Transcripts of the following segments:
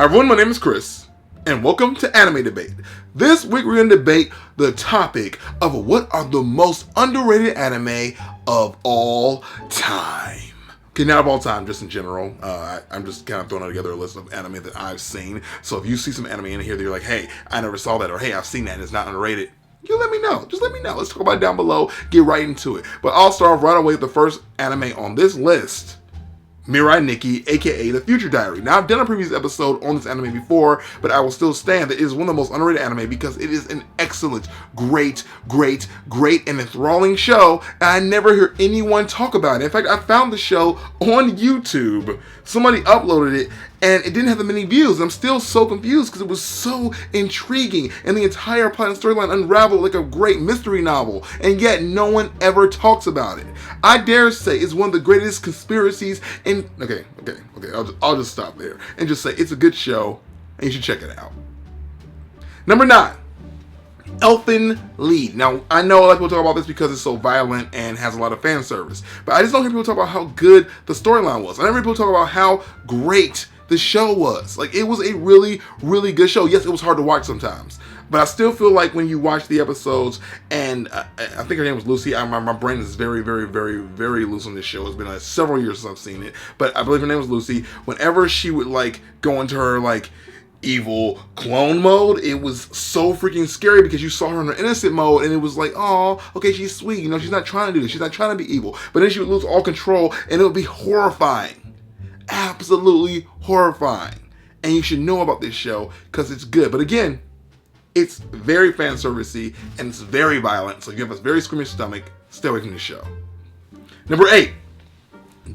Hi everyone, my name is Chris, and welcome to Anime Debate. This week we're going to debate the topic of what are the most underrated anime of all time. Okay, not of all time, just in general. I'm just kind of throwing together a list of anime that I've seen. So if you see some anime in here that you're like, hey, I never saw that, or hey, I've seen that and it's not underrated, you let me know. Just let me know. Let's talk about it down below. Get right into it. But I'll start off right away with the first anime on this list. Mirai Nikki, aka The Future Diary. Now, I've done a previous episode on this anime before, but I will still stand that it is one of the most underrated anime because it is an excellent, great, and enthralling show, and I never hear anyone talk about it. In fact, I found the show on YouTube. Somebody uploaded it, and it didn't have that many views. I'm still so confused because it was so intriguing, and the entire plot and storyline unraveled like a great mystery novel, and yet no one ever talks about it. I dare say it's one of the greatest conspiracies in... Okay, I'll just stop there and just say it's a good show, and you should check it out. Number 9. Elfen Lied. Now, I know a lot of people talk about this because it's so violent and has a lot of fan service, but I just don't hear people talk about how good the storyline was. I never hear people talk about how great the show was. Like, it was a really good show. Yes, it was hard to watch sometimes, but I still feel like when you watch the episodes, and I think her name was Lucy. My brain is very loose on this show. It's been several years since I've seen it, but I believe her name was Lucy. Whenever she would go into her evil clone mode, it was so freaking scary because you saw her in her innocent mode and it was like, oh, okay, she's sweet, she's not trying to do this, she's not trying to be evil, but then she would lose all control and it would be horrifying, absolutely horrifying. And you should know about this show because it's good, but again, it's very fan servicey and it's very violent, so if you have a very squeamish stomach, stay away from this show. Number 8.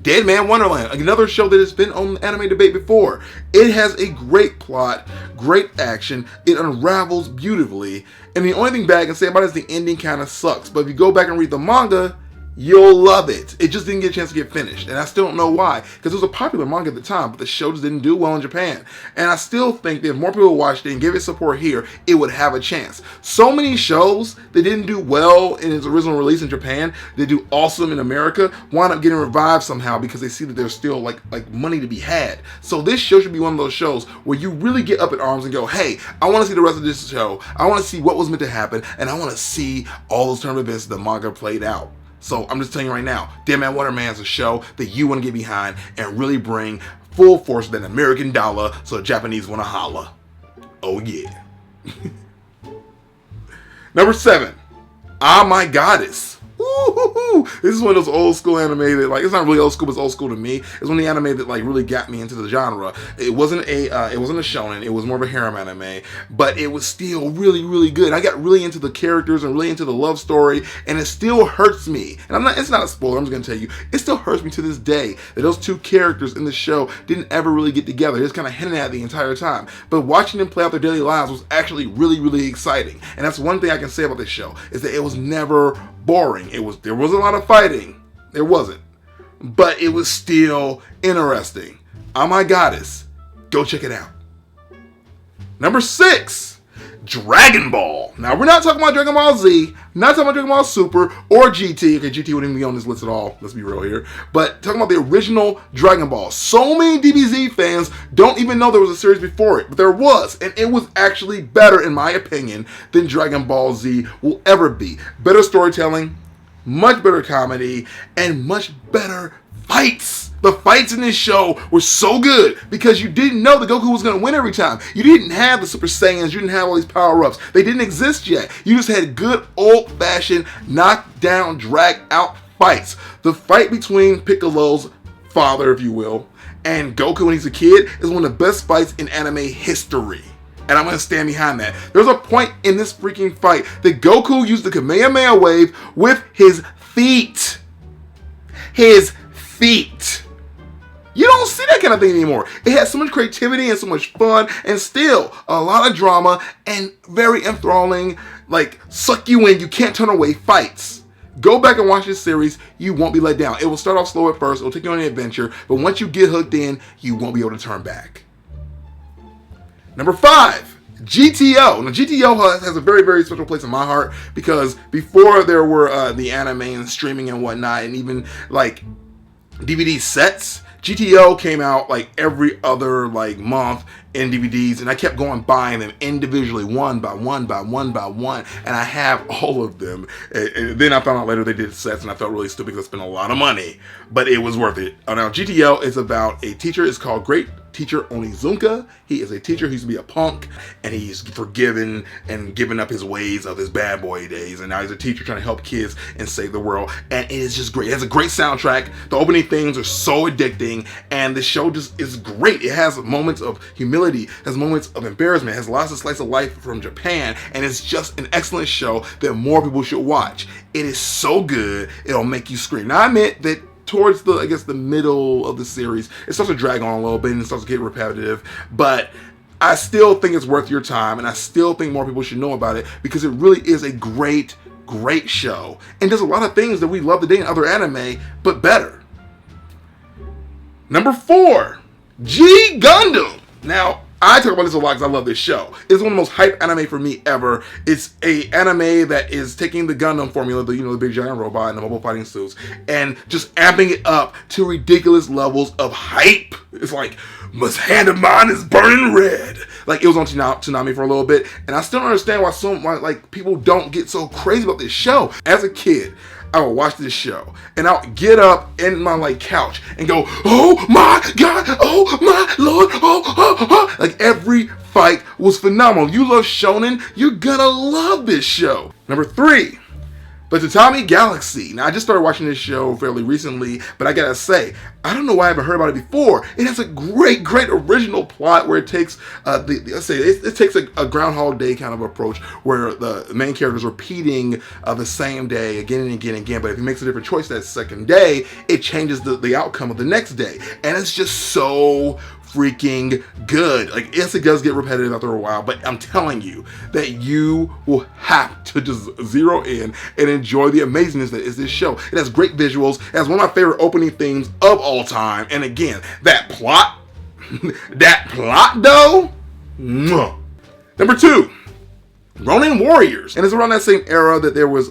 Deadman Wonderland, another show that has been on Anime Debate before. It has a great plot, great action, it unravels beautifully, and the only thing bad I can say about it is the ending kind of sucks, but if you go back and read the manga, you'll love it. It just didn't get a chance to get finished, and I still don't know why, because it was a popular manga at the time, but the show just didn't do well in Japan, and I still think that if more people watched it and gave it support here, it would have a chance. So many shows that didn't do well in its original release in Japan, they do awesome in America, wind up getting revived somehow because they see that there's still like money to be had. So this show should be one of those shows where you really get up in arms and go, hey, I want to see the rest of this show, I want to see what was meant to happen, and I want to see all those turn events the manga played out. So I'm just telling you right now, Deadman Wonderland is a show that you want to get behind and really bring full force with an American dollar so the Japanese want to holla. Oh yeah. Number 7. Ah My Goddess. Woo-hoo-hoo. This is one of those old school anime that it's not really old school, but it's old school to me. It's one of the anime that really got me into the genre. It wasn't a shonen, it was more of a harem anime, but it was still really good. I got really into the characters and really into the love story, and it still hurts me. And it's not a spoiler, I'm just gonna tell you, it still hurts me to this day that those two characters in the show didn't ever really get together. They just kind of hinted at the entire time. But watching them play out their daily lives was actually really exciting. And that's one thing I can say about this show, is that it was never boring. There was a lot of fighting. There wasn't. But it was still interesting. Oh My Goddess. Go check it out. Number 6. Dragon Ball. Now, we're not talking about Dragon Ball Z, not talking about Dragon Ball Super or GT. Okay, GT wouldn't even be on this list at all. Let's be real here. But talking about the original Dragon Ball. So many DBZ fans don't even know there was a series before it, but there was, and it was actually better, in my opinion, than Dragon Ball Z will ever be. Better storytelling, much better comedy, and much better fights. The fights in this show were so good because you didn't know that Goku was going to win every time. You didn't have the Super Saiyans. You didn't have all these power-ups. They didn't exist yet. You just had good old-fashioned knock-down, drag-out fights. The fight between Piccolo's father, if you will, and Goku when he's a kid is one of the best fights in anime history. And I'm going to stand behind that. There's a point in this freaking fight that Goku used the Kamehameha wave with his feet. His feet. You don't see that kind of thing anymore. It has so much creativity and so much fun and still a lot of drama and very enthralling, suck you in, you can't turn away fights. Go back and watch this series. You won't be let down. It will start off slow at first. It will take you on an adventure. But once you get hooked in, you won't be able to turn back. Number 5, GTO. Now, GTO has a very special place in my heart because before there were the anime and streaming and whatnot, and even DVD sets, GTO came out like every other like month in DVDs, and I kept going buying them individually, one by one by one by one, and I have all of them. And then I found out later they did sets, and I felt really stupid because I spent a lot of money, but it was worth it. Now GTO is about a teacher. It's called Great Teacher Onizuka. He is a teacher who used to be a punk, and he's forgiven and given up his ways of his bad boy days, and now he's a teacher trying to help kids and save the world. And it is just great. It has a great soundtrack. The opening themes are so addicting, and the show just is great. It has moments of humility, has moments of embarrassment, has lots of slice of life from Japan, and it's just an excellent show that more people should watch. It is so good, it'll make you scream. Now I admit that towards the, I guess, the middle of the series, it starts to drag on a little bit and it starts to get repetitive, but I still think it's worth your time, and I still think more people should know about it because it really is a great show and does a lot of things that we love today in other anime, but better. Number 4, G Gundam. Now, I talk about this a lot because I love this show. It's one of the most hype anime for me ever. It's a anime that is taking the Gundam formula, the big giant robot and the mobile fighting suits, and just amping it up to ridiculous levels of hype. It's like, my hand of mine is burning red. Like, it was on Toonami for a little bit, and I still don't understand why people don't get so crazy about this show. As a kid, I would watch this show, and I would get up in my couch and go, oh my God, oh my Lord, oh. Like, every fight was phenomenal. You love shonen, you're gonna love this show. Number 3, the Tatami Galaxy. Now, I just started watching this show fairly recently, but I gotta say, I don't know why I haven't heard about it before. It has a great original plot where it takes it takes a Groundhog Day kind of approach where the main character is repeating the same day again and again and again. But if he makes a different choice that second day, it changes the outcome of the next day, and it's just so freaking good. Like, yes, it does get repetitive after a while, but I'm telling you that you will have to just zero in and enjoy the amazingness that is this show. It has great visuals. It has one of my favorite opening themes of all time. And again, that plot, though. Mwah. Number 2, Ronin Warriors. And it's around that same era that there was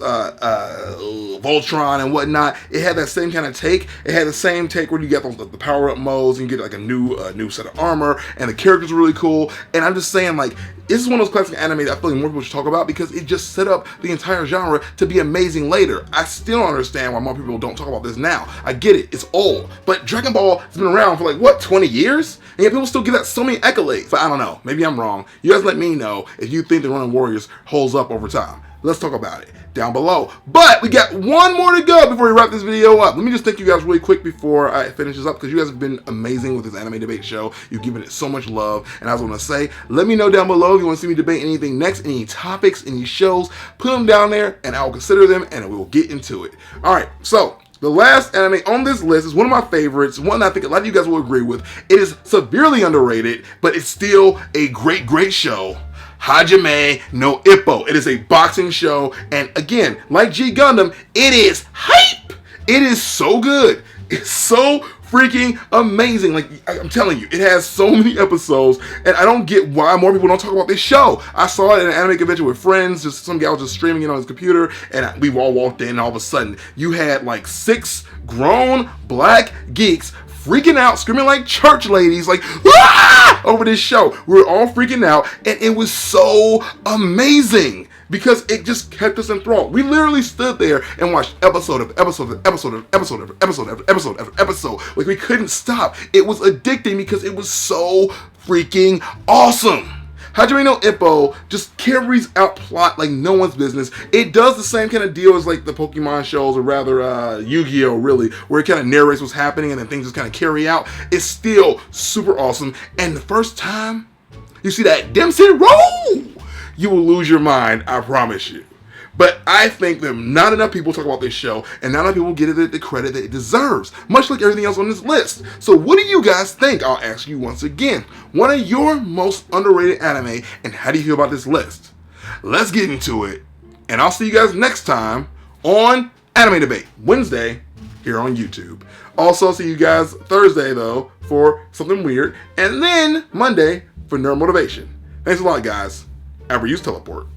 Voltron and whatnot. It had that same kind of take. It had the same take where you get the power-up modes and you get like a new set of armor, and the characters are really cool. And I'm just saying, like, this is one of those classic anime that I feel like more people should talk about because it just set up the entire genre to be amazing later. I still don't understand why more people don't talk about this now. I get it, it's old, but Dragon Ball has been around for like, what, 20 years? And yet people still give that so many accolades. But I don't know, maybe I'm wrong. You guys let me know if you think the Ronin Warriors holds up over time. Let's talk about it down below. But we got one more to go before we wrap this video up. Let me just thank you guys really quick before I finish this up, because you guys have been amazing with this anime debate show. You've given it so much love, and I was want to say, let me know down below if you want to see me debate anything next, any topics, any shows. Put them down there, and I will consider them, and we will get into it. All right, so the last anime on this list is one of my favorites, one that I think a lot of you guys will agree with. It is severely underrated, but it's still a great show. Hajime no Ippo. It is a boxing show, and again, like G Gundam, it is hype. It is so good. It's so freaking amazing. Like, I'm telling you, it has so many episodes, and I don't get why more people don't talk about this show. I saw it at an anime convention with friends, just some guy was just streaming it on his computer, and we all walked in, and all of a sudden, you had like 6 grown black geeks freaking out, screaming like church ladies, like, ah! Over this show. We were all freaking out, and it was so amazing because it just kept us enthralled. We literally stood there and watched episode of episode of episode of episode of episode of episode of episode. Like, we couldn't stop. It was addicting because it was so freaking awesome. Hajime no Ippo just carries out plot like no one's business. It does the same kind of deal as like the Pokemon shows, or rather Yu-Gi-Oh! Really, where it kind of narrates what's happening and then things just kind of carry out. It's still super awesome. And the first time you see that Dempsey roll, you will lose your mind, I promise you. But I think that not enough people talk about this show, and not enough people give it the credit that it deserves, much like everything else on this list. So what do you guys think? I'll ask you once again. What are your most underrated anime, and how do you feel about this list? Let's get into it, and I'll see you guys next time on Anime Debate, Wednesday, here on YouTube. Also, see you guys Thursday, though, for something weird, and then Monday for Nerd Motivation. Thanks a lot, guys. Ever use teleport.